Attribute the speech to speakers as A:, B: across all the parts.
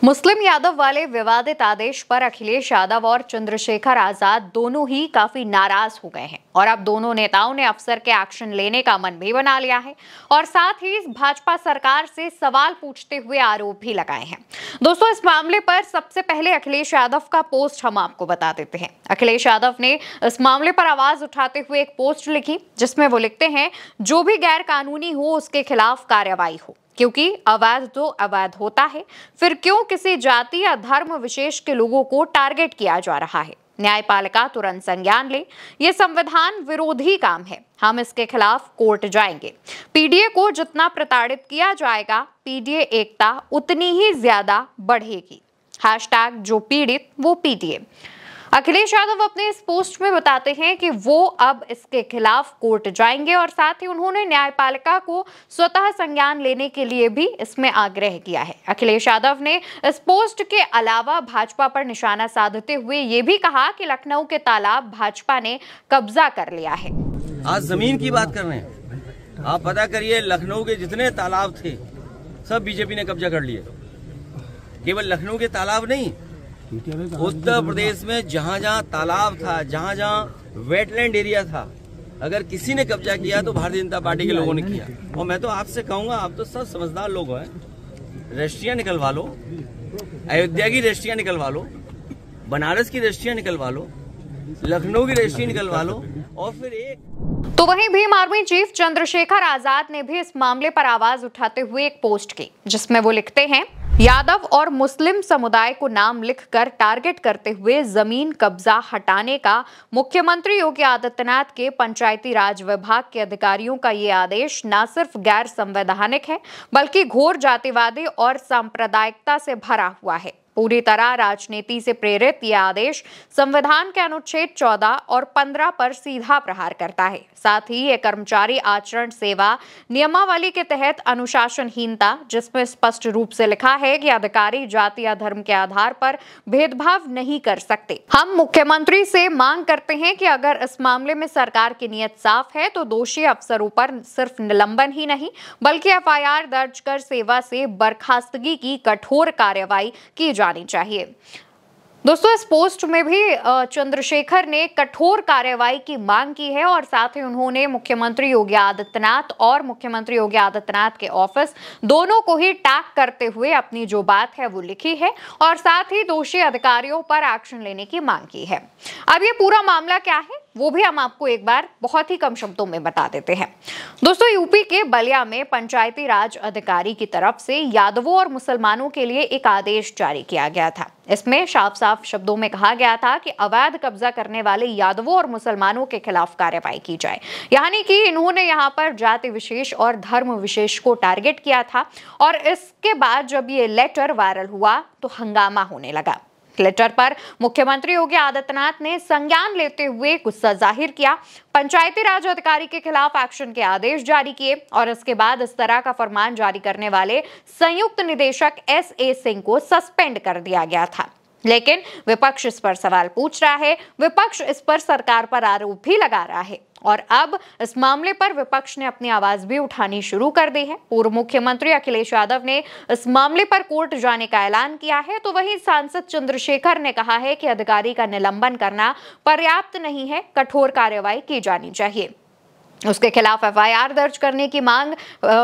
A: मुस्लिम यादव वाले विवादित आदेश पर अखिलेश यादव और चंद्रशेखर आजाद दोनों ही काफी नाराज हो गए हैं और अब दोनों नेताओं ने अफसर के एक्शन लेने का मन भी बना लिया है और साथ ही इस भाजपा सरकार से सवाल पूछते हुए आरोप भी लगाए हैं। दोस्तों, इस मामले पर सबसे पहले अखिलेश यादव का पोस्ट हम आपको बता देते हैं। अखिलेश यादव ने इस मामले पर आवाज उठाते हुए एक पोस्ट लिखी जिसमें वो लिखते हैं, जो भी गैर कानूनी हो उसके खिलाफ कार्रवाई हो, क्योंकि अवैध तो अवैध होता है। फिर क्यों किसी जाति या धर्म विशेष के लोगों को टारगेट किया जा रहा है? न्यायपालिका तुरंत संज्ञान ले, ये संविधान विरोधी काम है। हम इसके खिलाफ कोर्ट जाएंगे। पीडीए को जितना प्रताड़ित किया जाएगा, पीडीए एकता उतनी ही ज्यादा बढ़ेगी। हैशटैग जो पीड़ित वो पीडीए। अखिलेश यादव अपने इस पोस्ट में बताते हैं कि वो अब इसके खिलाफ कोर्ट जाएंगे और साथ ही उन्होंने न्यायपालिका को स्वतः संज्ञान लेने के लिए भी इसमें आग्रह किया है। अखिलेश यादव ने इस पोस्ट के अलावा भाजपा पर निशाना साधते हुए ये भी कहा कि लखनऊ के तालाब भाजपा ने कब्जा कर लिया है।
B: आज जमीन की बात कर रहे हैं, आप पता करिए लखनऊ के जितने तालाब थे सब बीजेपी ने कब्जा कर लिए। केवल लखनऊ के तालाब नहीं, उत्तर प्रदेश में जहाँ जहाँ तालाब था, जहाँ जहाँ वेटलैंड एरिया था, अगर किसी ने कब्जा किया तो भारतीय जनता पार्टी के लोगों ने किया। और मैं तो आपसे कहूंगा, आप तो सब समझदार लोग हैं, रजिस्ट्रियां निकलवा लो, अयोध्या की रजिस्ट्रियां निकलवा लो, बनारस की रजिस्ट्रियां निकलवा लो, लखनऊ की रजिस्ट्री निकलवा लो और फिर एक।
A: तो वहीं भीम आर्मी चीफ चंद्रशेखर आजाद ने भी इस मामले पर आवाज उठाते हुए एक पोस्ट की जिसमें वो लिखते हैं, यादव और मुस्लिम समुदाय को नाम लिखकर टारगेट करते हुए जमीन कब्जा हटाने का मुख्यमंत्री योगी आदित्यनाथ के पंचायती राज विभाग के अधिकारियों का ये आदेश न सिर्फ गैर संवैधानिक है बल्कि घोर जातिवादी और सांप्रदायिकता से भरा हुआ है। पूरी तरह राजनीति से प्रेरित यह आदेश संविधान के अनुच्छेद 14 और 15 पर सीधा प्रहार करता है। साथ ही ये कर्मचारी आचरण सेवा नियमावली के तहत अनुशासनहीनता, जिसमें स्पष्ट रूप से लिखा है कि अधिकारी जाति या धर्म के आधार पर भेदभाव नहीं कर सकते। हम मुख्यमंत्री से मांग करते हैं कि अगर इस मामले में सरकार की नीयत साफ है तो दोषी अफसरों पर सिर्फ निलंबन ही नहीं बल्कि एफआईआर दर्ज कर सेवा से बर्खास्तगी की कठोर कार्रवाई की जानी चाहिए। दोस्तों, इस पोस्ट में भी चंद्रशेखर ने कठोर कार्रवाई की मांग की है और साथ ही उन्होंने मुख्यमंत्री योगी आदित्यनाथ और मुख्यमंत्री योगी आदित्यनाथ के ऑफिस दोनों को ही टैग करते हुए अपनी जो बात है वो लिखी है और साथ ही दोषी अधिकारियों पर एक्शन लेने की मांग की है। अब ये पूरा मामला क्या है वो भी हम आपको एक बार बहुत ही कम शब्दों में बता देते हैं। दोस्तों, यूपी के बलिया में पंचायती राज अधिकारी की तरफ से यादवों और मुसलमानों के लिए एक आदेश जारी किया गया था। इसमें साफ साफ शब्दों में कहा गया था कि अवैध कब्जा करने वाले यादवों और मुसलमानों के खिलाफ कार्रवाई की जाए, यानी कि इन्होंने यहाँ पर जाति विशेष और धर्म विशेष को टारगेट किया था। और इसके बाद जब ये लेटर वायरल हुआ तो हंगामा होने लगा। लेटर पर मुख्यमंत्री योगी आदित्यनाथ ने संज्ञान लेते हुए गुस्सा जाहिर किया, पंचायती राज अधिकारी के खिलाफ एक्शन के आदेश जारी किए और इसके बाद इस तरह का फरमान जारी करने वाले संयुक्त निदेशक एसए सिंह को सस्पेंड कर दिया गया था। लेकिन विपक्ष इस पर सवाल पूछ रहा है, विपक्ष इस पर सरकार पर आरोप भी लगा रहा है और अब इस मामले पर विपक्ष ने अपनी आवाज भी उठानी शुरू कर दी है। पूर्व मुख्यमंत्री अखिलेश यादव ने इस मामले पर कोर्ट जाने का ऐलान किया है, तो वहीं सांसद चंद्रशेखर ने कहा है कि अधिकारी का निलंबन करना पर्याप्त नहीं है, कठोर कार्रवाई की जानी चाहिए। उसके खिलाफ एफआईआर दर्ज करने की मांग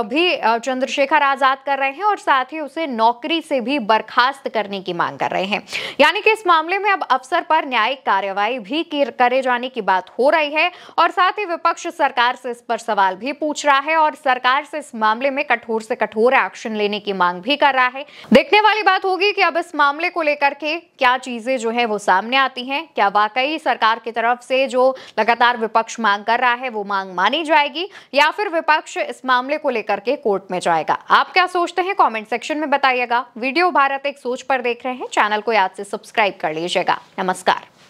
A: भी चंद्रशेखर आजाद कर रहे हैं और साथ ही उसे नौकरी से भी बर्खास्त करने की मांग कर रहे हैं। यानी कि इस मामले में अब अफसर पर न्यायिक कार्रवाई भी करे जाने की बात हो रही है और साथ ही विपक्ष सरकार से इस पर सवाल भी पूछ रहा है और सरकार से इस मामले में कठोर से कठोर एक्शन लेने की मांग भी कर रहा है। देखने वाली बात होगी कि अब इस मामले को लेकर के क्या चीजें जो है वो सामने आती हैं। क्या वाकई सरकार की तरफ से जो लगातार विपक्ष मांग कर रहा है वो मांग मानी जाएगी या फिर विपक्ष इस मामले को लेकर के कोर्ट में जाएगा? आप क्या सोचते हैं कमेंट सेक्शन में बताइएगा। वीडियो भारत एक सोच पर देख रहे हैं, चैनल को याद से सब्सक्राइब कर लीजिएगा। नमस्कार।